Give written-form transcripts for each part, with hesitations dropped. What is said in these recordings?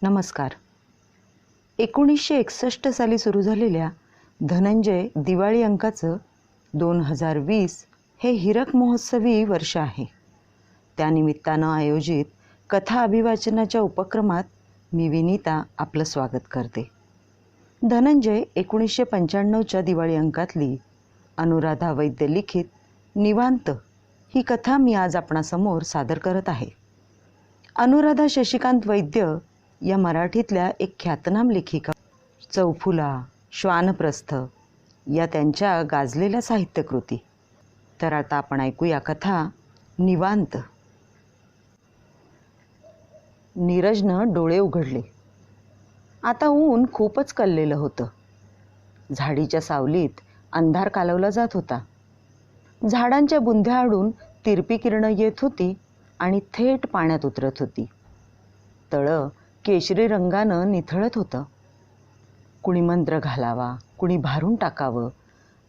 नमस्कार. 1961 साली सुरू झालेल्या धनंजय दिवाळी अंकाचं 2020 हे हीरक महोत्सवी वर्ष आहे. त्यानिमित्तानं आयोजित कथा अभिवाचनाच्या उपक्रमात मी विनीता आपलं स्वागत करते. धनंजय 1995च्या दिवाळी अंकातली अनुराधा वैद्य लिखित निवांत ही कथा मी आज आपणासमोर सादर करत आहे. अनुराधा शशिकांत वैद्य या मराठीतल्या एक ख्यातनाम लेखिका. चौफुला, श्वानप्रस्थ या त्यांच्या गाजलेल्या साहित्यकृती. तर आता आपण ऐकूया कथा निवांत. नीरजनं डोळे उघडले. आता ऊन खूपच कललेलं होतं. झाडीच्या सावलीत अंधार कालवला जात होता. झाडांच्या बुंध्या आडून तिरपी किरणं येत होती आणि थेट पाण्यात उतरत होती. तळं केशरी रंगानं निथळत होतं. कुणी मंत्र घालावा, कुणी भारून टाकावं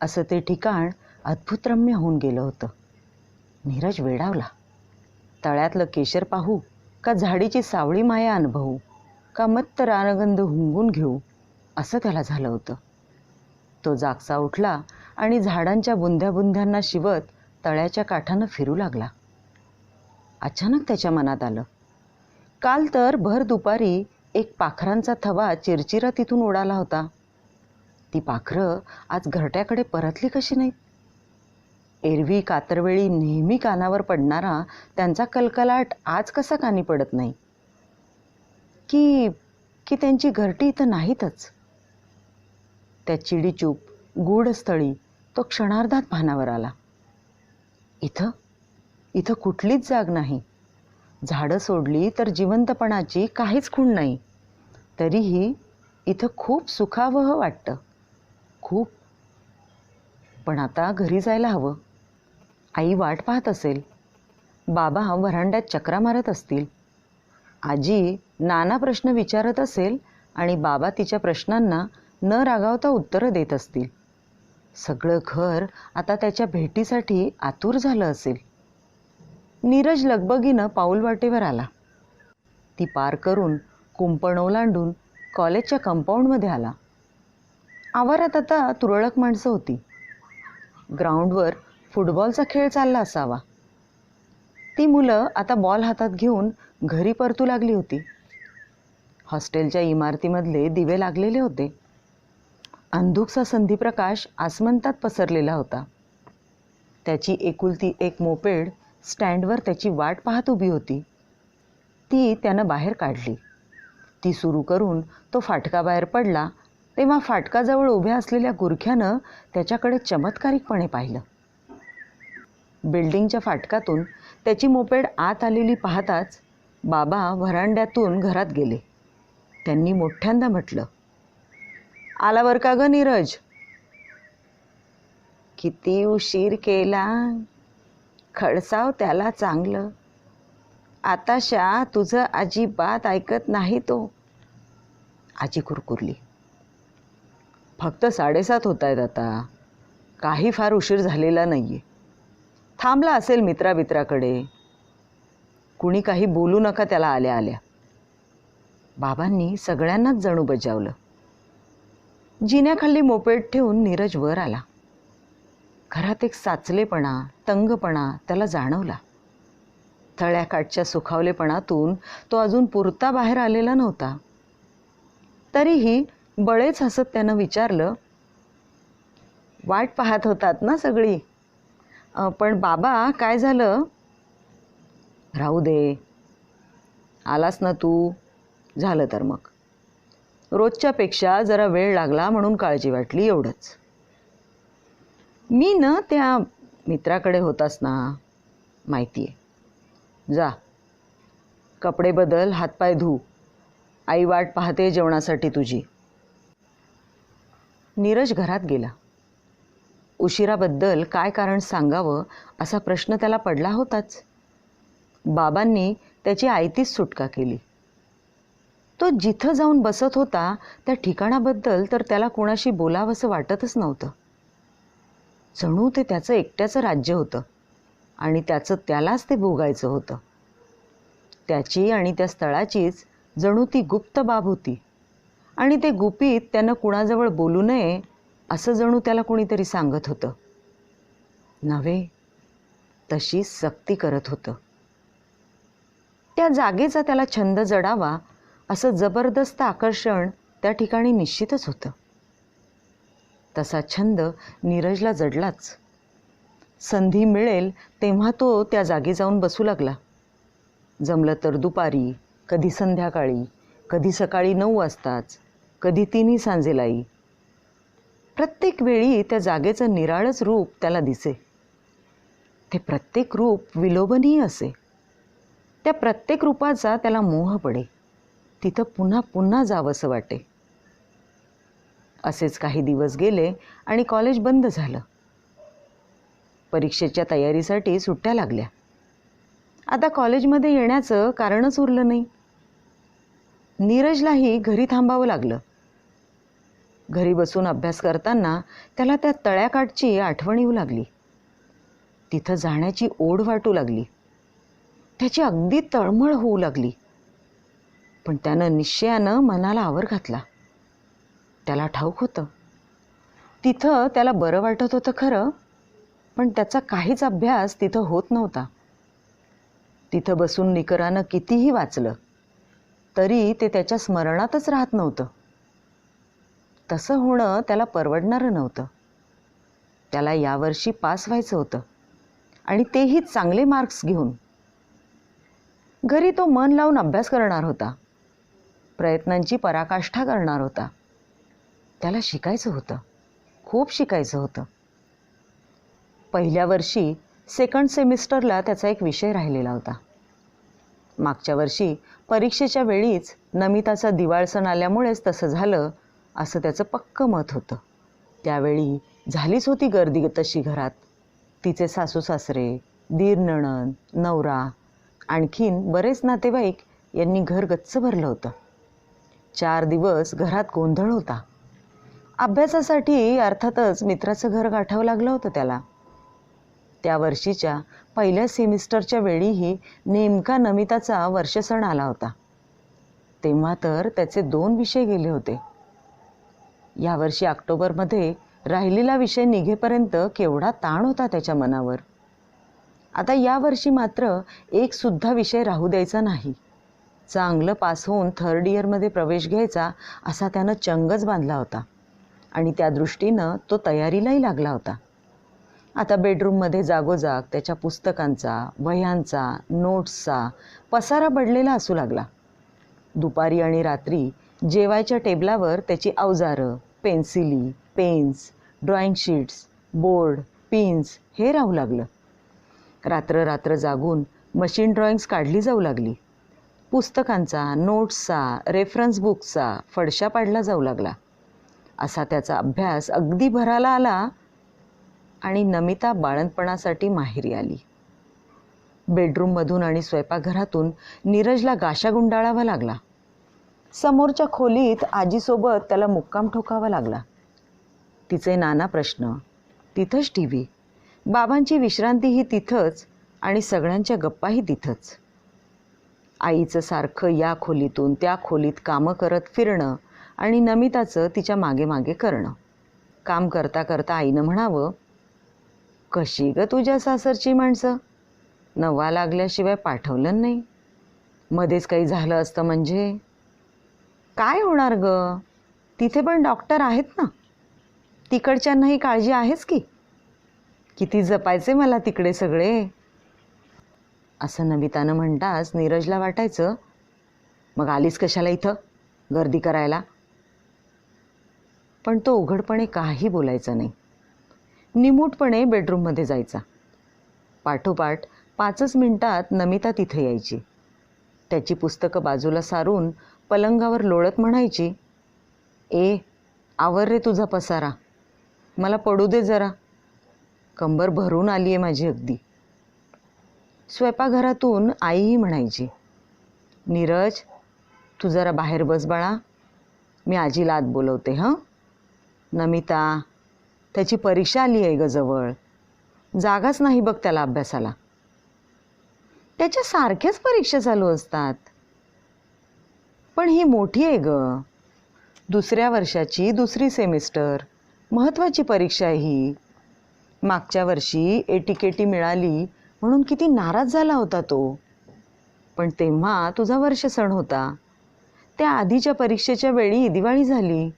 असं ते ठिकाण अद्भुतरम्य होऊन गेलं होतं. नीरज वेडावला. तळ्यातलं केशर पाहू का झाडीची सावळी माया अनुभवू का मत्त रानगंध हुंगून घेऊ असं त्याला झालं होतं. तो जागचा उठला आणि झाडांच्या बुंध्या बुंध्यांना शिवत तळ्याच्या काठानं फिरू लागला. अचानक त्याच्या मनात आलं, काल तर भर दुपारी एक पाखरांचा थवा चिरचिरा तिथून उडाला होता. ती पाखरं आज घरट्याकडे परतली कशी नाहीत? एरवी कातरवेळी नेहमी कानावर पडणारा त्यांचा कलकलाट आज कसा कानी पडत नाही? की त्यांची घरटी इथं नाहीतच. त्या चिडीचूप गूढ स्थळी तो क्षणार्धात भानावर आला. इथं कुठलीच जाग नाही. झाडं सोडली तर जिवंतपणाची काहीच खूण नाही. तरीही इथं खूप सुखावह वाटतं, खूप. पण आता घरी जायला हवं. आई वाट पाहत असेल. बाबा व्हरांड्यात चक्रा मारत असतील. आजी नाना प्रश्न विचारत असेल आणि बाबा तिच्या प्रश्नांना न रागावता उत्तरं देत असतील. सगळं घर आता त्याच्या भेटीसाठी आतुर झालं असेल. नीरज लगबगीनं पाऊल वाटेवर आला. ती पार करून कुंपण ओलांडून कॉलेजच्या कंपाऊंडमध्ये आला. आवारात आता तुरळक माणसं होती. ग्राउंडवर फुटबॉलचा खेळ चालला असावा. ती मुलं आता बॉल हातात घेऊन घरी परतू लागली होती. हॉस्टेलच्या इमारतीमधले दिवे लागलेले होते. अंधुकसा संधिप्रकाश आसमंतात पसरलेला होता. त्याची एकुलती एक मोपेड स्टँडवर त्याची वाट पाहत उभी होती. ती त्यानं बाहेर काढली. ती सुरू करून तो फाटकाबाहेर पडला तेव्हा फाटकाजवळ उभ्या असलेल्या गुरख्यानं त्याच्याकडे चमत्कारिकपणे पाहिलं. बिल्डिंगच्या फाटकातून त्याची मोपेड आत आलेली पाहताच बाबा व्हरांड्यातून घरात गेले. त्यांनी मोठ्यांदा म्हटलं, आला बर का ग नीरज? किती उशीर केला. खडसाव त्याला चांगलं. आताशा तुझं अजिबात ऐकत नाही तो. आजी कुरकुरली. फक्त 7:30 होत आहेत आता. काही फार उशीर झालेला नाहीये. थांबला असेल मित्राकडे. कुणी काही बोलू नका त्याला आल्या आल्या. बाबांनी सगळ्यांनाच जणू बजावलं. जिन्याखाली मोपेड ठेवून नीरज वर आला. घरात एक साचलेपणा, तंगपणा त्याला जाणवला. तळ्याकाठच्या सुखावलेपणातून तो अजून पुरता बाहेर आलेला नव्हता. तरीही बळेच हसत त्यानं विचारलं, वाट पाहत होतात ना सगळी? पण बाबा काय झालं? राहू दे. आलास ना तू, झालं तर मग. रोजच्यापेक्षा जरा वेळ लागला म्हणून काळजी वाटली, एवढंच. मी न त्या मित्राकडे होतास ना, माहिती आहे. जा, कपडे बदल, हातपाय धू. आई वाट पाहते जेवणासाठी तुझी. नीरज घरात गेला. उशिराबद्दल काय कारण सांगावं असा प्रश्न त्याला पडला होताच. बाबांनी त्याची आयतीच सुटका केली. तो जिथं जाऊन बसत होता त्या ठिकाणाबद्दल तर त्याला कोणाशी बोलावंसं वाटतच नव्हतं. जणू ते त्याचं एकट्याचं राज्य होतं आणि त्याचं त्यालाच ते भोगायचं होतं. त्याची आणि त्या स्थळाचीच जणू ती गुप्त बाब होती आणि ते गुपित त्यानं कुणाजवळ बोलू नये असं जणू त्याला कोणीतरी सांगत होतं. नव्हे, तशी सक्ती करत होतं. त्या जागेचा त्याला छंद जडावा असं जबरदस्त आकर्षण त्या ठिकाणी निश्चितच होतं. तसा छंद नीरजला जडलाच. संधी मिळेल तेव्हा तो त्या जागी जाऊन बसू लागला. जमलं तर दुपारी, कधी संध्याकाळी, कधी सकाळी 9 वाजताच, कधी 3 सांजेलाई. प्रत्येक वेळी त्या जागेचं निराळंच रूप त्याला दिसे. ते प्रत्येक रूप विलोभनीय असे. त्या प्रत्येक रूपाचा त्याला मोह पडे. तिथं पुन्हा पुन्हा जावंसं वाटे. असेच काही दिवस गेले आणि कॉलेज बंद झालं. परीक्षेच्या तयारीसाठी सुट्ट्या लागल्या. आता कॉलेजमध्ये येण्याचं कारणच उरलं नाही. नीरजलाही घरी थांबावं लागलं. घरी बसून अभ्यास करताना त्याला त्या तळ्याकाठची आठवण येऊ लागली. तिथं जाण्याची ओढ वाटू लागली. त्याची अगदी तळमळ होऊ लागली. पण त्यानं निश्चयानं मनाला आवर घातला. त्याला ठाऊक होतं, तिथं त्याला बरं वाटत होतं खरं, पण त्याचा काहीच अभ्यास तिथं होत नव्हता. तिथं बसून निकरानं कितीही वाचलं तरी ते त्याच्या स्मरणातच राहत नव्हतं. तसं होणं त्याला परवडणारं नव्हतं. त्याला यावर्षी पास व्हायचं होतं आणि तेही चांगले मार्क्स घेऊन. घरी तो मन लावून अभ्यास करणार होता. प्रयत्नांची पराकाष्ठा करणार होता. त्याला शिकायचं होतं, खूप शिकायचं होतं. पहिल्या वर्षी सेकंड सेमिस्टरला त्याचा एक विषय राहिलेला होता. मागच्या वर्षी परीक्षेच्या वेळीच नमिताचा दिवाळ सण आल्यामुळेच तसं झालं असं त्याचं पक्कं मत होतं. त्यावेळी झालीच होती गर्दी तशी घरात. तिचे सासू सासरे, दीर नणंद, नवरा, आणखीन बरेच नातेवाईक यांनी घर गच्च भरलं होतं. 4 दिवस घरात गोंधळ होता. अभ्यासासाठी अर्थातच मित्राचं घर गाठावं लागलं होतं त्याला. त्या वर्षीच्या पहिल्या सेमिस्टरच्या वेळीही नेमका नमिताचा वर्षसण आला होता. तेव्हा तर त्याचे 2 विषय गेले होते. यावर्षी ऑक्टोबरमध्ये राहिलेला विषय निघेपर्यंत केवढा ताण होता त्याच्या मनावर. आता यावर्षी मात्र एक सुद्धा विषय राहू द्यायचा नाही. चांगलं पास होऊन 3rd इयरमध्ये प्रवेश घ्यायचा असा त्यानं चंगच बांधला होता आणि त्या दृष्टीनं तो तयारीलाही लागला होता. आता बेडरूममध्ये जागोजाग त्याच्या पुस्तकांचा, वह्यांचा, नोट्सचा पसारा पडलेला असू लागला. दुपारी आणि रात्री जेवायच्या टेबलावर त्याची अवजारं, पेन्सिली, pens, drawing sheets, board, pins हे राहू लागलं. रात्र रात्र जागून मशीन ड्रॉइंग्स काढली जाऊ लागली. पुस्तकांचा, नोट्सचा, रेफरन्स बुक्सचा फडशा पाडला जाऊ लागला. असा त्याचा अभ्यास अगदी भराला आला आणि नमिता बाळंतपणासाठी माहेरी आली. बेडरूममधून आणि स्वयंपाकघरातून नीरजला गाशा गुंडाळावा लागला. समोरच्या खोलीत आजीसोबत त्याला मुक्काम ठोकावा लागला. तिचे नाना प्रश्न, तिथंच TV, बाबांची विश्रांतीही तिथंच आणि सगळ्यांच्या गप्पाही तिथंच. आईचं सारखं या खोलीतून त्या खोलीत कामं करत फिरणं आणि नमिताचं तिच्या मागे मागे करणं. काम करता करता आईनं म्हणावं, कशी ग तुझ्या सासरची माणसं, नवा लागल्याशिवाय पाठवलं नाही. मध्येच काही झालं असतं म्हणजे काय होणार ग, तिथे पण डॉक्टर आहेत ना, तिकडच्यांनाही काळजी आहेच की. किती जपायचे मला तिकडे सगळे. असं नमितानं म्हणताच नीरजला वाटायचं, मग आलीस कशाला इथं गर्दी करायला. पण तो उघडपणे काही बोलायचा नाही. निमूटपणे बेडरूममध्ये जायचा. पाठोपाठ 5च मिनिटात नमिता तिथे यायची. त्याची पुस्तकं बाजूला सारून पलंगावर लोळत म्हणायची, ए आवर रे तुझा पसारा, मला पडू दे जरा, कंबर भरून आली आहे माझी अगदी. स्वयंपाकघरातून आईही म्हणायची, नीरज तू जरा बाहेर बस बाळा, मी आजीला आत बोलवते हं. नमिता त्याची परीक्षा आली आहे ग जवळ, जागाच नाही बघ त्याला अभ्यासाला. त्याच्या सारख्याच परीक्षा चालू असतात. पण ही मोठी आहे ग. दुसऱ्या वर्षाची दुसरी सेमिस्टर, महत्त्वाची परीक्षा आहे ही. मागच्या वर्षी एटीकेटी मिळाली म्हणून किती नाराज झाला होता तो. पण तेव्हा तुझा वर्ष सण होता. त्या आधीच्या परीक्षेच्या वेळी दिवाळी झाली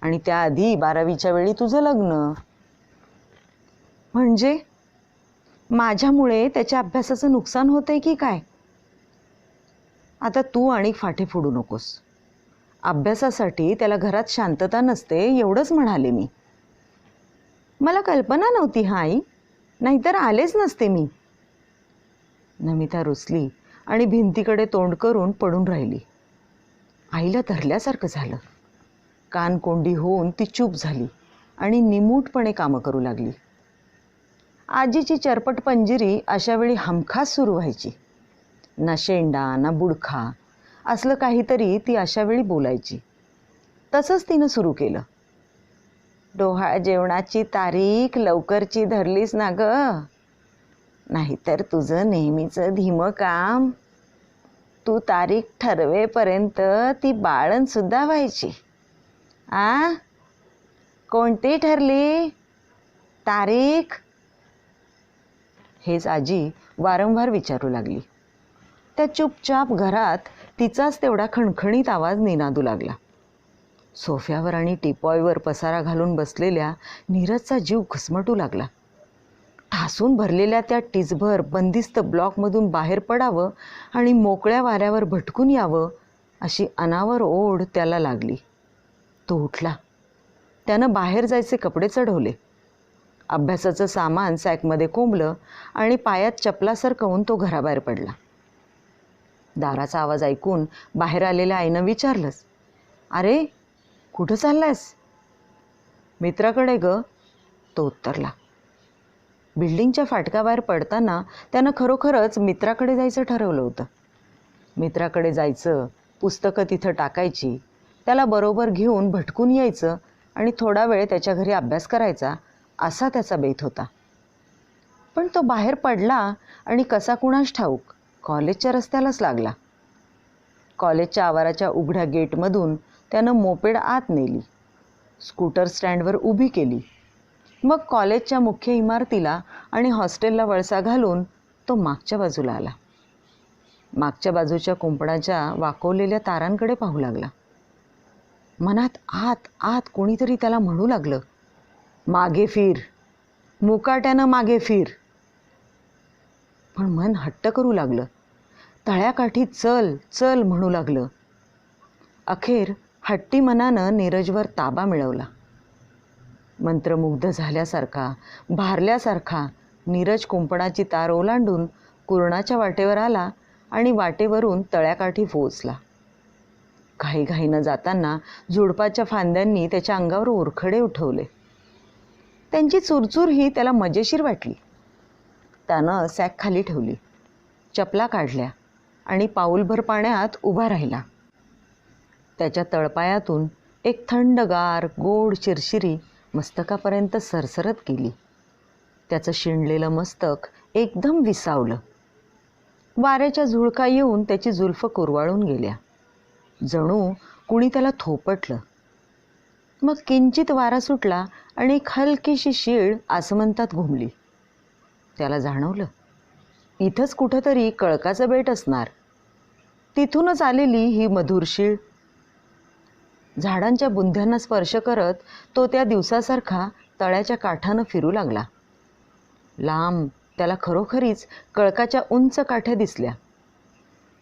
आणि त्याआधी 12वीच्या वेळी तुझं लग्न. म्हणजे माझ्यामुळे त्याच्या अभ्यासाचं नुकसान होतंय की काय? आता तू आणि फाटे फोडू नकोस. अभ्यासासाठी त्याला घरात शांतता नसते एवढंच म्हणाले मी. मला कल्पना नव्हती हा आई, नाहीतर आलेच नसते मी. नमिता रुसली आणि भिंतीकडे तोंड करून पडून राहिली. आईला धरल्यासारखं झालं. कानकोंडी होऊन ती चूप झाली आणि निमूटपणे कामं करू लागली. आजीची चरपट पंजिरी अशा वेळी हमखास सुरू व्हायची. ना शेंडा ना बुडखा असलं काहीतरी ती अशा वेळी बोलायची. तसंच तिनं सुरू केलं. डोहाळ जेवणाची तारीख लवकरची धरलीस ना ग, नाहीतर तुझं नेहमीचं धीमं काम. तू तारीख ठरवेपर्यंत ती बाळण सुद्धा व्हायची. कोणती ठरली तारीख? हेच आजी वारंवार विचारू लागली. त्या चुपचाप घरात तिचाच तेवढा खणखणीत आवाज निनादू लागला. सोफ्यावर आणि टिपॉयवर पसारा घालून बसलेल्या नीरजचा जीव घुसमटू लागला. ठासून भरलेल्या त्या टिचभर बंदिस्त ब्लॉकमधून बाहेर पडावं आणि मोकळ्या वाऱ्यावर भटकून यावं अशी अनावर ओढ त्याला लागली. तो उठला. त्यानं बाहेर जायचे कपडे चढवले. अभ्यासाचं सामान सॅकमध्ये कोंबलं आणि पायात चपला सरकवून तो घराबाहेर पडला. दाराचा आवाज ऐकून बाहेर आलेल्या आईनं विचारलंच, अरे कुठं चाललायस? मित्राकडे ग, तो उत्तरला. बिल्डिंगच्या फाटकाबाहेर पडताना त्यानं खरोखरच मित्राकडे जायचं ठरवलं होतं. मित्राकडे जायचं, पुस्तकं तिथं टाकायची, त्याला बरोबर घेऊन भटकून यायचं आणि थोडा वेळ त्याच्या घरी अभ्यास करायचा असा त्याचा बेत होता. पण तो बाहेर पडला आणि कसा कुणास ठाऊक कॉलेजच्या रस्त्यालाच लागला. कॉलेजच्या आवाराच्या उघड्या गेटमधून त्यानं मोपेड आत नेली, स्कूटर स्टँडवर उभी केली. मग कॉलेजच्या मुख्य इमारतीला आणि हॉस्टेलला वळसा घालून तो मागच्या बाजूला आला. मागच्या बाजूच्या कुंपणाच्या वाकवलेल्या तारांकडे पाहू लागला. मनात आत आत कोणीतरी त्याला म्हणू लागलं, मागे फिर, मुकाट्यानं मागे फिर. पण मन हट्ट करू लागलं. तळ्याकाठी चल चल म्हणू लागलं. अखेर हट्टी मनानं नीरजवर ताबा मिळवला. मंत्रमुग्ध झाल्यासारखा, भारल्यासारखा नीरज कुंपणाची तार ओलांडून कुरणाच्या वाटेवर आला आणि वाटेवरून तळ्याकाठी पोहोचला. घाईघाईनं जाताना झुडपाच्या फांद्यांनी त्याच्या अंगावर ओरखडे उठवले. त्यांची चुरचूर ही त्याला मजेशीर वाटली. त्यानं सॅक खाली ठेवली, चपला काढल्या आणि पाऊलभर पाण्यात उभा राहिला. त्याच्या तळपायातून एक थंडगार गोड शिरशिरी मस्तकापर्यंत सरसरत गेली. त्याचं शिणलेलं मस्तक एकदम विसावलं. वाऱ्याच्या झुळका येऊन त्याची जुल्फ कुरवाळून गेल्या. जणू कुणी त्याला थोपटलं. मग किंचित वारा सुटला आणि एक हलकीशी शीळ आसमंतात घुमली. त्याला जाणवलं, इथंच कुठंतरी कळकाचं बेट असणार. तिथूनच आलेली ही मधुर शीळ. झाडांच्या बुंध्यांना स्पर्श करत तो त्या दिवसासारखा तळ्याच्या काठानं फिरू लागला. लांब त्याला खरोखरीच कळकाच्या उंच काठ्या दिसल्या.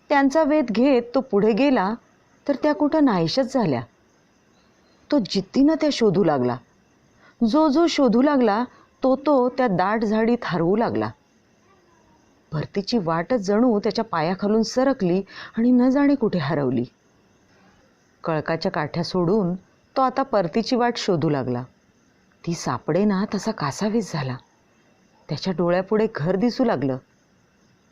त्यांचा वेध घेत तो पुढे गेला तर त्या कुठं नाहीशाच झाल्या. तो जिद्दीनं त्या शोधू लागला. जो जो शोधू लागला तो तो त्या दाट झाडीत हरवू लागला. भरतीची वाटच जणू त्याच्या पायाखालून सरकली आणि न जाणे कुठे हरवली. कळकाच्या काठ्या सोडून तो आता परतीची वाट शोधू लागला. ती सापडेना तसा कासावीस झाला. त्याच्या डोळ्यापुढे घर दिसू लागलं.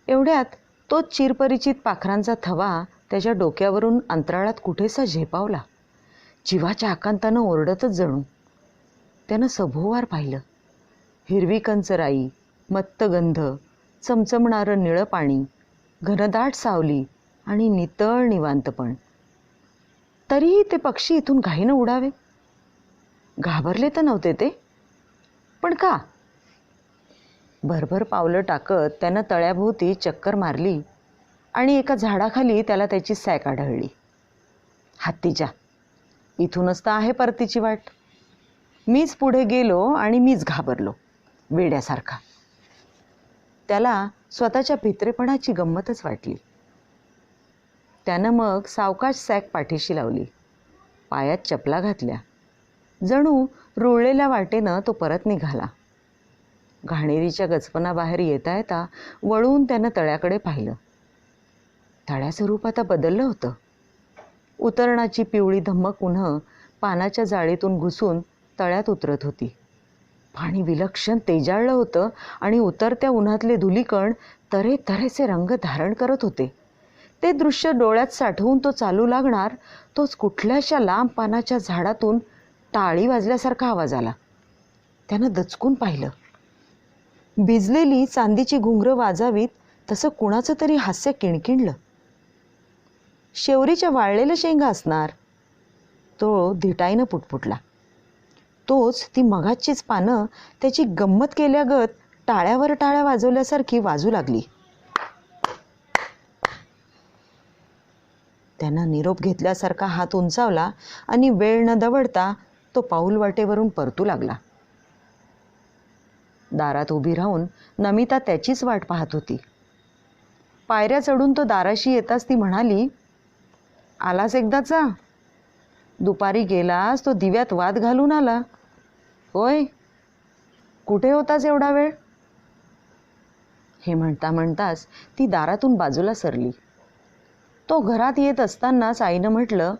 एवढ्यात तो चिरपरिचित पाखरांचा थवा त्याच्या डोक्यावरून अंतराळात कुठेसा झेपावला. जीवाच्या आकांतानं ओरडतच जणू. त्यानं सभोवार पाहिलं. हिरवी कंचराई, मत्त गंध, चमचमणारं निळं पाणी, घनदाट सावली आणि नितळ निवांतपण. तरीही ते पक्षी इथून घाईनं उडावे. घाबरले तर नव्हते ते, पण का? भरभर पावलं टाकत त्यानं तळ्याभोवती चक्कर मारली आणि एका झाडाखाली त्याला त्याची सॅक आढळली. हत्तीच्या, इथूनच तर आहे परतीची वाट. मीच पुढे गेलो आणि मीच घाबरलो वेड्यासारखा. त्याला स्वतःच्या भित्रेपणाची गंमतच वाटली. त्यानं मग सावकाश सॅक पाठीशी लावली, पायात चपला घातल्या. जणू रुळलेल्या वाटेनं तो परत निघाला. घाणेरीच्या गचपणाबाहेर येता येता वळून त्यानं तळ्याकडे पाहिलं. तळ्याचं रूप आता बदललं होतं. उतरणाची पिवळी धम्मक उन्हं पानाच्या जाळीतून घुसून तळ्यात उतरत होती. पाणी विलक्षण तेजाळलं होतं आणि उतरत्या उन्हातले धुलीकण तऱ्हेतऱ्हेचे रंग धारण करत होते. ते दृश्य डोळ्यात साठवून तो चालू लागणार, तोच कुठल्याशा लांब पानाच्या झाडातून टाळी वाजल्यासारखा आवाज आला. त्यानं दचकून पाहिलं. भिजलेली चांदीची घुंगरं वाजावीत तसं कुणाचं तरी हास्य किणकिणलं. शेवरीच्या वाळलेल्या शेंगा असणार, तो धिटाईनं पुटपुटला. तोच ती मगाचीच पानं त्याची गंमत केल्यागत टाळ्यावर टाळ्या वाजवल्यासारखी वाजू लागली. त्यानं निरोप घेतल्यासारखा हात उंचावला आणि वेळ न दवडता तो पाऊल वाटेवरून परतू लागला. दारात उभी राहून नमिता त्याचीच वाट पाहत होती. पायऱ्या चढून तो दाराशी येताच ती म्हणाली, आलास एकदाचा? दुपारी गेलास तो दिव्यात वाद घालून आला. होय, कुठे होतास एवढा वेळ? हे म्हणता म्हणताच ती दारातून बाजूला सरली. तो घरात येत असतानाच आईनं म्हटलं,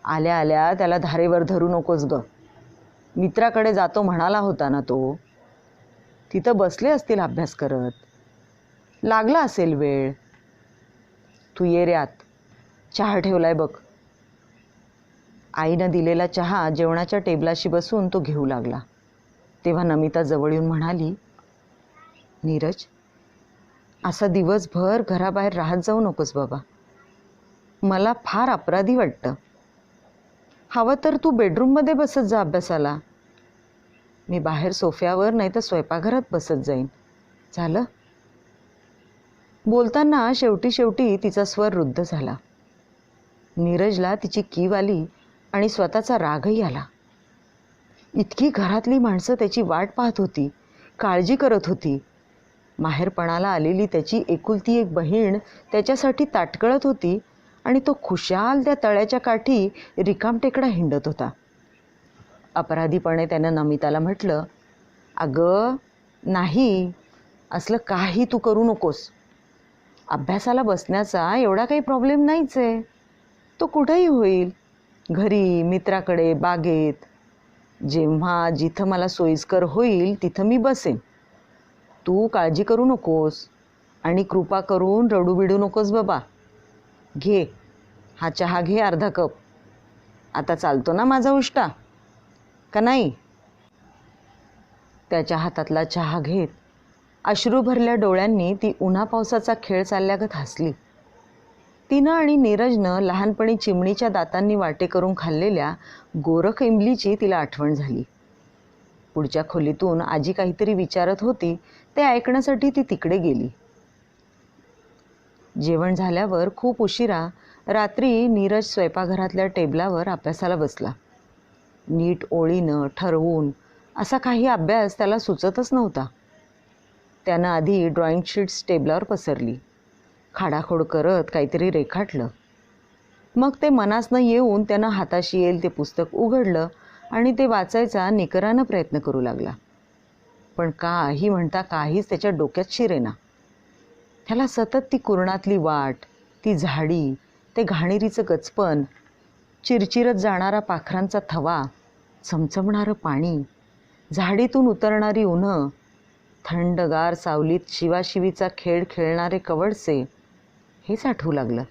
आल्या आल्या त्याला धारेवर धरू नकोस ग. मित्राकडे जातो म्हणाला होता ना तो. तिथं बसले असतील अभ्यास करत. लागला असेल वेळ. तू ये रे आत, चहा ठेवलाय बघ. आईनं दिलेला चहा जेवणाच्या टेबलाशी बसून तो घेऊ लागला. तेव्हा नमिता जवळ येऊन म्हणाली, नीरज, असा दिवसभर घराबाहेर राहत जाऊ नकोस बाबा. मला फार अपराधी वाटतं. हवं तर तू बेडरूममध्ये बसत जा अभ्यासाला. मी बाहेर सोफ्यावर नाही तर स्वयंपाकघरात बसत जाईन. झालं? बोलताना शेवटी तिचा स्वर रुद्ध झाला. नीरजला तिची कीव आली आणि स्वतःचा रागही आला. इतकी घरातली माणसं त्याची वाट पाहत होती, काळजी करत होती. माहेरपणाला आलेली त्याची एकुलती एक बहीण त्याच्यासाठी ताटकळत होती आणि तो खुशाल त्या तळ्याच्या काठी रिकामटेकडा हिंडत होता. अपराधीपणे त्यानं नमिताला म्हटलं, अगं नाही, असलं काही तू करू नकोस. अभ्यासाला बसण्याचा एवढा काही प्रॉब्लेम नाहीच आहे. तो कुठेही होईल, घरी, मित्राकडे, बागेत. जेव्हा जिथं मला सोयीस्कर होईल तिथं मी बसेन. तू काळजी करू नकोस आणि कृपा करून रडू बिडू नकोस बाबा. घे, हा चहा घे अर्धा कप. आता चालतो ना माझा उष्टा का नाही? त्याच्या हातातला चहा घेत अश्रू भरल्या डोळ्यांनी ती उन्हा पावसाचा खेळ चालल्यागत हसली. तिनं आणि नीरजनं लहानपणी चिमणीच्या दातांनी वाटे करून खाल्लेल्या गोरख इमलीची तिला आठवण झाली. पुढच्या खोलीतून आजी काहीतरी विचारत होती, ते ऐकण्यासाठी ती तिकडे गेली. जेवण झाल्यावर खूप उशिरा रात्री नीरज स्वयंपाकघरातल्या टेबलावर अभ्यासाला बसला. नीट ओळीनं ठरवून असा काही अभ्यास त्याला सुचतच नव्हता. त्यानं आधी ड्रॉइंग शीट्स टेबलावर पसरली, खाडाखोड करत काहीतरी रेखाटलं. मग ते मनासनं येऊन त्यानं हाताशी येईल ते पुस्तक उघडलं आणि ते वाचायचा निकरानं प्रयत्न करू लागला. पण काही म्हणता काहीच त्याच्या डोक्यात शिरेना. त्याला सतत ती कुरणातली वाट, ती झाडी, ते घाणेरीचं गचपण, चिरचिरत जाणारा पाखरांचा थवा, चमचमणारं पाणी, झाडीतून उतरणारी उन्हं, थंडगार सावलीत शिवाशिवीचा खेळ खेळणारे कवडसे, हेच आठवू लागलं.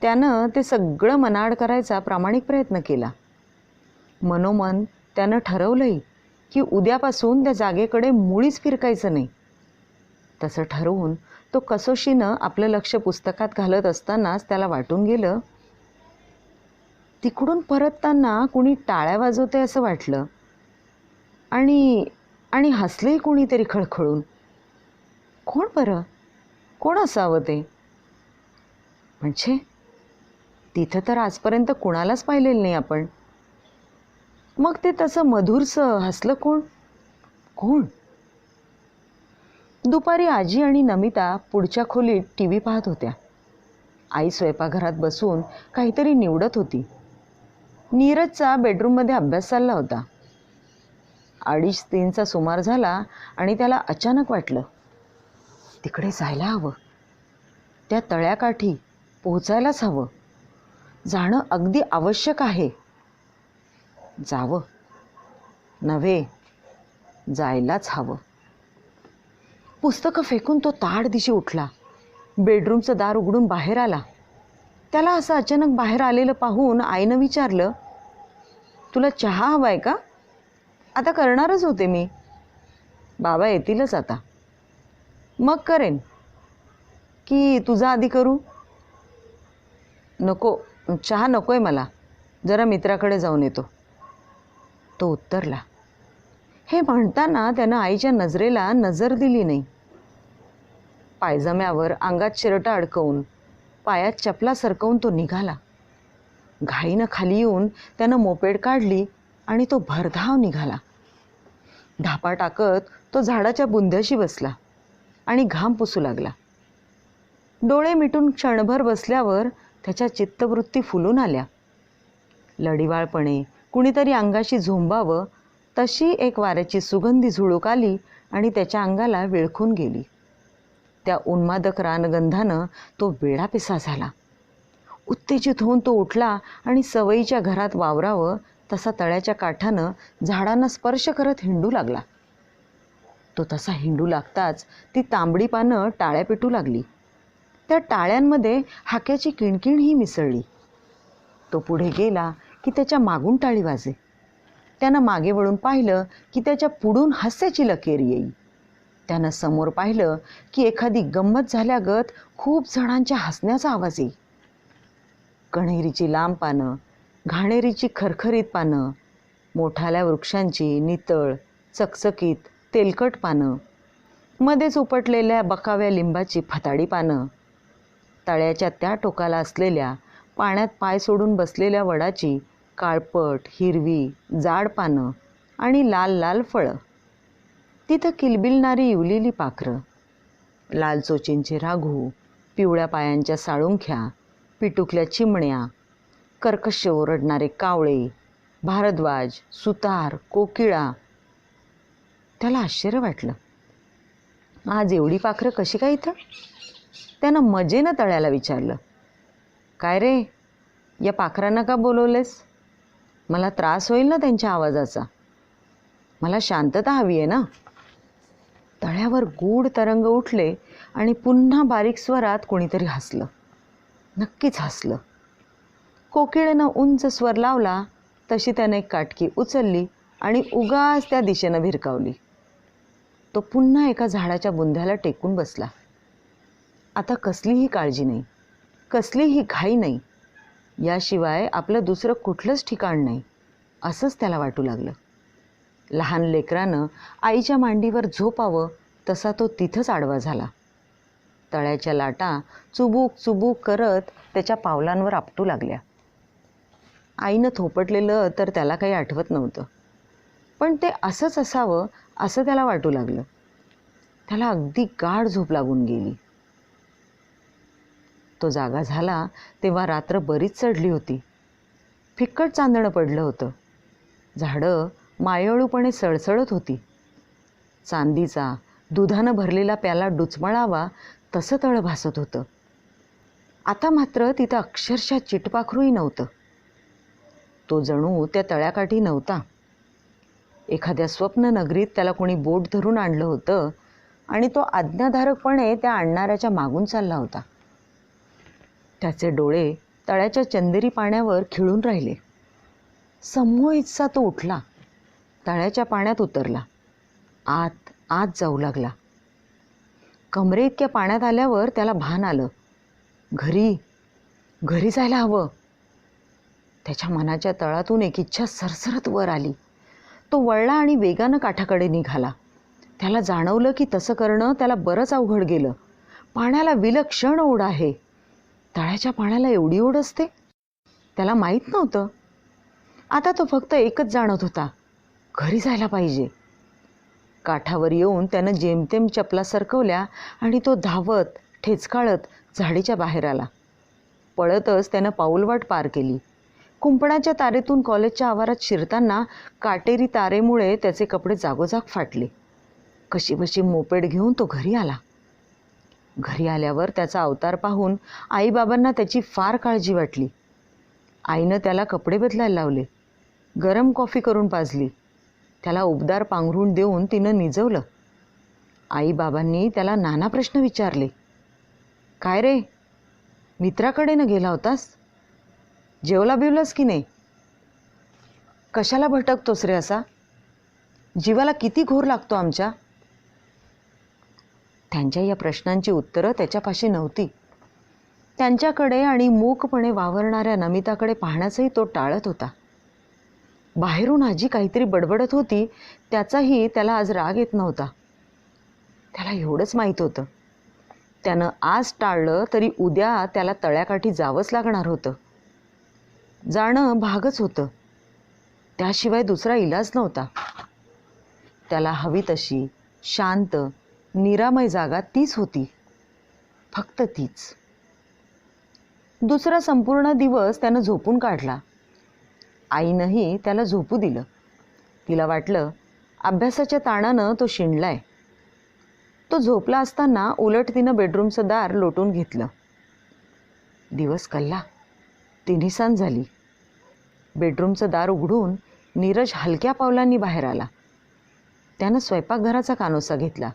त्यानं ते सगळं मनाआड करायचा प्रामाणिक प्रयत्न केला. मनोमन त्यानं ठरवलंही की उद्यापासून त्या जागेकडे मुळीच फिरकायचं नाही. तसं ठरवून तो कसोशीनं आपलं लक्ष पुस्तकात घालत असतानाच त्याला वाटून गेलं, तिकडून परतताना कुणी टाळ्या वाजवते असं वाटलं आणि आणि हसलेही कुणीतरी खळखळून. कोण बरं? कोण असावं ते? म्हणजे तिथं तर आजपर्यंत कुणालाच पाहिलेलं नाही आपण. मग ते तसं मधुरसं हसलं कोण? कोण? दुपारी आजी आणि नमिता पुढच्या खोलीत टी व्ही पाहत होत्या. आई स्वयंपाकघरात बसून काहीतरी निवडत होती. नीरजचा बेडरूममध्ये अभ्यास चालला होता. 2:30-3चा सुमार झाला आणि त्याला अचानक वाटलं, तिकडे जायला हवं. त्या तळ्याकाठी पोहोचायलाच हवं. जाणं अगदी आवश्यक आहे. जावं नव्हे, जायलाच हवं. पुस्तकं फेकून तो ताडदिशी उठला. बेडरूमचं दार उघडून बाहेर आला. त्याला असं अचानक बाहेर आलेलं पाहून आईनं विचारलं, तुला चहा हवाय का? आता करणारच होते मी. बाबा येतीलच आता. मग करेन की तुझा आधी करू? नको, चहा नकोय मला. जरा मित्राकडे जाऊन येतो, तो उत्तरला. हे म्हणताना त्यानं आईच्या नजरेला नजर दिली नाही. पायजम्यावर अंगात शिरटा अडकवून, पायात चपला सरकवून तो निघाला. घाईनं खाली येऊन त्यानं मोपेड काढली आणि तो भरधाव निघाला. धापा टाकत तो झाडाच्या बुंध्याशी बसला आणि घाम पुसू लागला. डोळे मिटून क्षणभर बसल्यावर त्याच्या चित्तवृत्ती फुलून आल्या. लढिवाळपणे कुणीतरी अंगाशी झोंबावं तशी एक वाऱ्याची सुगंधी झुळूक आली आणि त्याच्या अंगाला विळखून गेली. त्या उन्मादक रानगंधानं तो वेडापिसा झाला. उत्तेजित होऊन तो उठला आणि सवयीच्या घरात वावरावं तसा तळ्याच्या काठानं झाडांना स्पर्श करत हिंडू लागला. तो तसा हिंडू लागताच ती तांबडी पानं टाळ्या पेटू लागली. त्या टाळ्यांमध्ये हाक्याची किणकिणही मिसळली. तो पुढे गेला की त्याच्या मागून टाळी वाजे. त्यानं मागे वळून पाहिलं की त्याच्या पुढून हास्याची लकेर येई. त्यानं समोर पाहिलं की एखादी गंमत झाल्यागत खूप जणांच्या हसण्याचा आवाज येई. कण्हेरीची लांब पानं, घाणेरीची खरखरीत पानं, मोठाल्या वृक्षांची नितळ, चकचकीत, तेलकट पानं, मध्येच उपटलेल्या बकाव्या लिंबाची फताडी पानं, तळ्याच्या त्या टोकाला असलेल्या पाण्यात पाय सोडून बसलेल्या वडाची काळपट, हिरवी, जाड पानं आणि लाल लाल फळं. तिथं किलबिलणारी इवलेली पाखरं, लाल चोचींचे राघू, पिवळ्या पायांच्या साळुंख्या, पिटुकल्या चिमण्या, कर्कश ओरडणारे कावळे, भारद्वाज, सुतार, कोकिळा. त्याला आश्चर्य वाटलं. आज एवढी पाखरं कशी काय इथं? त्यानं मजेनं तळ्याला विचारलं, काय रे, या पाखरांना का बोलवलेस? मला त्रास होईल ना त्यांच्या आवाजाचा. मला शांतता हवी आहे ना. तळ्यावर गूढ तरंग उठले आणि पुन्हा बारीक स्वरात कोणीतरी हसलं. नक्कीच हसलं. कोकिळेनं उंच स्वर लावला तशी त्याने एक काटकी उचलली आणि उगाच त्या दिशेनं भिरकावली. तो पुन्हा एका झाडाच्या बुंध्याला टेकून बसला. आता कसलीही काळजी नाही, कसलीही घाई नाही. याशिवाय आपलं दुसरं कुठलंच ठिकाण नाही असंच त्याला वाटू लागलं. लहान लेकरानं आईच्या मांडीवर झोपावं तसा तो तिथंच आडवा झाला. तळ्याच्या लाटा चुबूक चुबूक करत त्याच्या पावलांवर आपटू लागल्या. आईनं थोपटलेलं तर त्याला काही आठवत नव्हतं, पण ते असंच असावं असं त्याला वाटू लागलं. त्याला अगदी गाढ झोप लागून गेली. तो जागा झाला तेव्हा रात्र बरीच चढली होती. फिक्कट चांदणं पडलं होतं. झाडं मायळूपणे सळसळत होती. चांदीचा दुधानं भरलेला प्याला डुचमळावा तसं तळं भासत होतं. आता मात्र तिथं अक्षरशः चिटपाखरूही नव्हतं. तो जणू त्या तळ्याकाठी नव्हता. एखाद्या स्वप्न नगरीत त्याला कोणी बोट धरून आणलं होतं आणि तो आज्ञाधारकपणे त्या आणणाऱ्याच्या मागून चालला होता. त्याचे डोळे तळ्याच्या चंदेरी पाण्यावर खिळून राहिले. संमोहितसा तो उठला. तळ्याच्या पाण्यात उतरला. आत आत जाऊ लागला. कमरे इतक्या पाण्यात आल्यावर त्याला भान आलं. घरी जायला हवं. त्याच्या मनाच्या तळातून एक इच्छा सरसरत वर आली. तो वळला आणि वेगानं काठाकडे निघाला. त्याला जाणवलं की तसं करणं त्याला बरंच अवघड गेलं. पाण्याला विलक्षण ओढ आहे. तळ्याच्या पाण्याला एवढी ओढ असते त्याला माहीत नव्हतं. आता तो फक्त एकच जाणत होता, घरी जायला पाहिजे. काठावर येऊन त्यानं जेमतेम चपला सरकवल्या आणि तो धावत ठेचकाळत झाडीच्या बाहेर आला. पळतच त्यानं पाऊलवाट पार केली. कुंपणाच्या तारेतून कॉलेजच्या आवारात शिरताना काटेरी तारेमुळे त्याचे कपडे जागोजाग फाटले. कशीबशी मोपेड घेऊन तो घरी आला. घरी आल्यावर त्याचा अवतार पाहून आईबाबांना त्याची फार काळजी वाटली. आईनं त्याला कपडे बदलायला लावले, गरम कॉफी करून पाजली. त्याला उबदार पांघरूण देऊन तिनं निजवलं. आईबाबांनी त्याला नाना प्रश्न विचारले. काय रे, मित्राकडे न गेला होतास? जेवला बिवलास की नाही? कशाला भटकतोस रे असा? जीवाला किती घोर लागतो आमच्या? त्यांच्या या प्रश्नांची उत्तरं त्याच्यापाशी नव्हती. त्यांच्याकडे आणि मूकपणे वावरणाऱ्या नमिताकडे पाहण्याचंही तो टाळत होता. बाहेरून आजी काहीतरी बडबडत होती, त्याचाही त्याला आज राग येत नव्हता. त्याला एवढंच माहीत होतं, त्यानं आज टाळलं तरी उद्या त्याला तळ्याकाठी जावंच लागणार होतं. जाणं भागच होतं, त्याशिवाय दुसरा इलाज नव्हता. त्याला हवी तशी शांत निरामय जागा तीच होती, फक्त तीच. दुसरा संपूर्ण दिवस त्यानं झोपून काढला. आईनंही त्याला झोपू दिलं. तिला वाटलं अभ्यासाच्या ताणानं तो शिणलाय. तो झोपला असताना उलट तिनं बेडरूमचं दार लोटून घेतलं. दिवस कल्ला. 3 सांज झाली. बेडरूमचं दार उघडून नीरज हलक्या पावलांनी बाहेर आला. त्यानं स्वयंपाकघराचा कानोसा घेतला.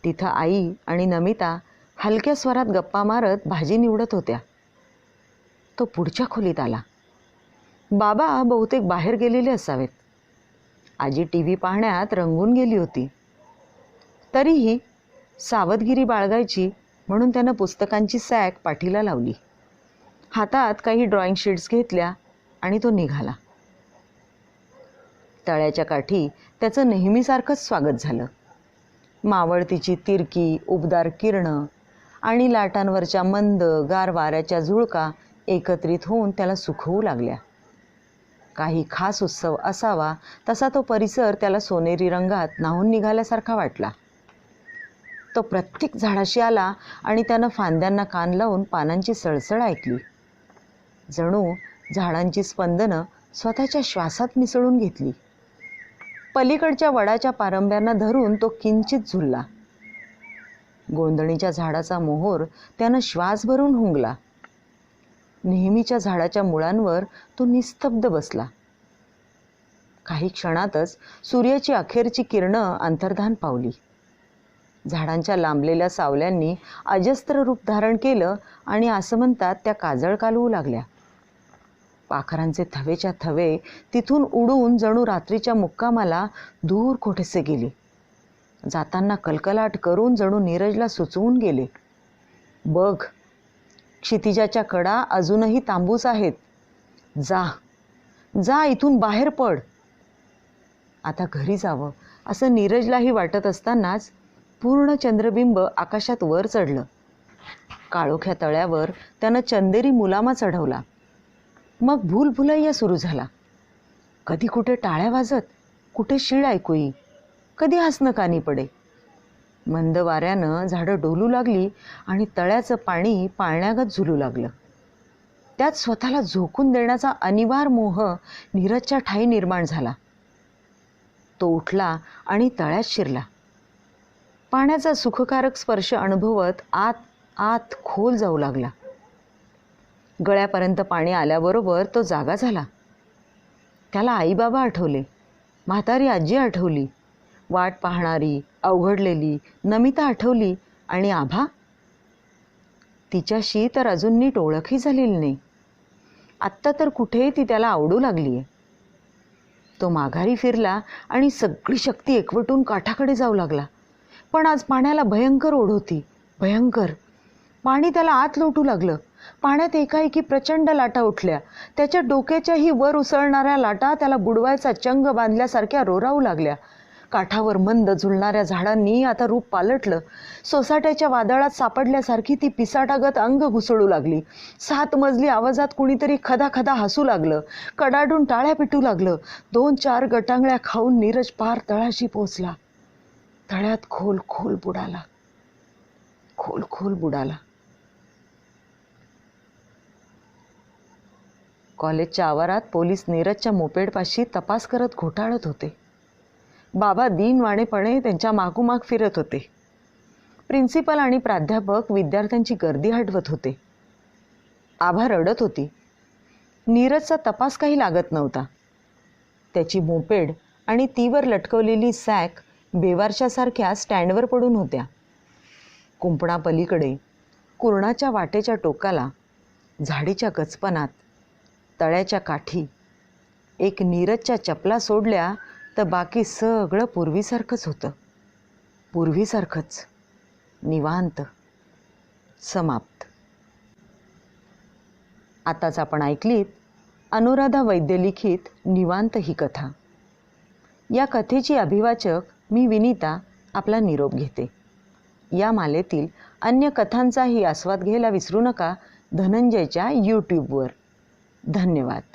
तिथं आई आणि नमिता हलक्या स्वरात गप्पा मारत भाजी निवडत होत्या. तो पुढच्या खोलीत आला. बाबा बहुतेक बाहेर गेलेले असावेत. आजी TV पाहण्यात रंगून गेली होती. तरीही सावधगिरी बाळगायची म्हणून त्यानं पुस्तकांची सॅक पाठीला लावली. हातात काही ड्रॉइंग शीट्स घेतल्या आणि तो निघाला. तळ्याच्या काठी त्याचं नेहमीसारखंच स्वागत झालं. मावळतीची तिरकी उबदार किरणं आणि लाटांवरच्या मंद गार वाऱ्याच्या झुळका एकत्रित होऊन त्याला सुखवू लागल्या. काही खास उत्सव असावा तसा तो परिसर त्याला सोनेरी रंगात न्हाऊन निघाल्यासारखा वाटला. तो प्रत्येक झाडाशी आला आणि त्यानं फांद्यांना कान लावून पानांची सळसळ ऐकली. जणू झाडांची स्पंदनं स्वतःच्या श्वासात मिसळून घेतली. पलीकडच्या वडाच्या पारंब्यांना धरून तो किंचित झुलला. गोंधणीच्या झाडाचा मोहोर त्यानं श्वास भरून हुंगला. नेहमीच्या झाडाच्या मुळांवर तो निस्तब्ध बसला. काही क्षणातच सूर्याची अखेरची किरणं अंतर्धान पावली. झाडांच्या लांबलेल्या सावल्यांनी अजस्त्र रूप धारण केलं आणि आसमंतात त्या काजळ कालवू लागल्या. पाखरांचे थवेच्या थवे तिथून उडून जणू रात्रीच्या मुक्कामाला दूर कोठेसे गेले. जाताना कलकलाट करून जणू नीरजला सुचवून गेले, बघ, क्षितिजाच्या कडा अजूनही तांबूस आहेत. जा जा, इथून बाहेर पड. आता घरी जावं असं नीरजलाही वाटत असतानाच पूर्ण चंद्रबिंब आकाशात वर चढलं. काळोख्या तळ्यावर त्यानं चंदेरी मुलामा चढवला. मग भूलभुलैया सुरू झाला. कधी कुठे टाळ्या वाजत, कुठे शीळ ऐकू येई, कधी हसणं कानी पडे. मंद वाऱ्यानं झाडं डोलू लागली आणि तळ्याचं पाणी पाळण्यागत झुलू लागलं. त्यात स्वतःला झोकून देण्याचा अनिवार्य मोह नीरजच्या ठायी निर्माण झाला. तो उठला आणि तळ्यात शिरला. पाण्याचा सुखकारक स्पर्श अनुभवत आत आत खोल जाऊ लागला. गळ्यापर्यंत पाणी आल्याबरोबर तो जागा झाला. त्याला आईबाबा आठवले, म्हातारी आजी आठवली, वाट पाहणारी अवघडलेली नमिता आठवली आणि आभा. तिच्याशी तर अजून नीट ओळखही झालेली नाही. आत्ता तर कुठे ती त्याला आवडू लागली आहे. तो माघारी फिरला आणि सगळी शक्ती एकवटून काठाकडे जाऊ लागला. पण आज पाण्याला भयंकर ओढ होती, भयंकर. पाणी त्याला आत लोटू लागलं पाण्यात एकाएकी प्रचंड लाटा उठल्या. त्याच्या डोक्याच्याही वर उसळणाऱ्या लाटा त्याला बुडवायचा चंग बांधल्यासारख्या रोरावू लागल्या. काठावर मंद झुलणाऱ्या झाडांनी आता रूप पालटलं. सोसाट्याच्या वादळात सापडल्यासारखी ती पिसाटागत अंग घुसळू लागली. 7 मजली आवाजात कुणीतरी खदाखदा हसू लागलं. कडाडून टाळ्या पिटू लागलं. 2-4 गटांगळ्या खाऊन नीरज पार तळाशी पोचला. तळ्यात खोल खोल बुडाला. खोल खोल बुडाला. कॉलेजच्या आवारात पोलीस नीरजच्या मोपेडपाशी तपास करत घोटाळत होते. बाबा दीनवाणेपणे त्यांच्या मागोमाग फिरत होते. प्रिन्सिपल आणि प्राध्यापक विद्यार्थ्यांची गर्दी हटवत होते. आभा रडत होती. नीरजचा तपास काही लागत नव्हता. त्याची मोपेड आणि तीवर लटकवलेली सॅक बेवारशासारख्या स्टँडवर पडून होत्या. कुंपणापलीकडे कुरणाच्या वाटेच्या टोकाला, झाडीच्या गचपणात, तळ्याच्या काठी एक नीरजच्या चपला सोडल्या तर बाकी सगळं पूर्वीसारखंच होतं. पूर्वीसारखंच, निवांत, समाप्त. आताच आपण ऐकलीत अनुराधा वैद्य लिखित निवांत ही कथा. या कथेची अभिवाचक मी विनीता आपला निरोप घेते. या मालेतील अन्य कथांचाही आस्वाद घ्यायला विसरू नका धनंजयच्या यूट्यूबवर. धन्यवाद.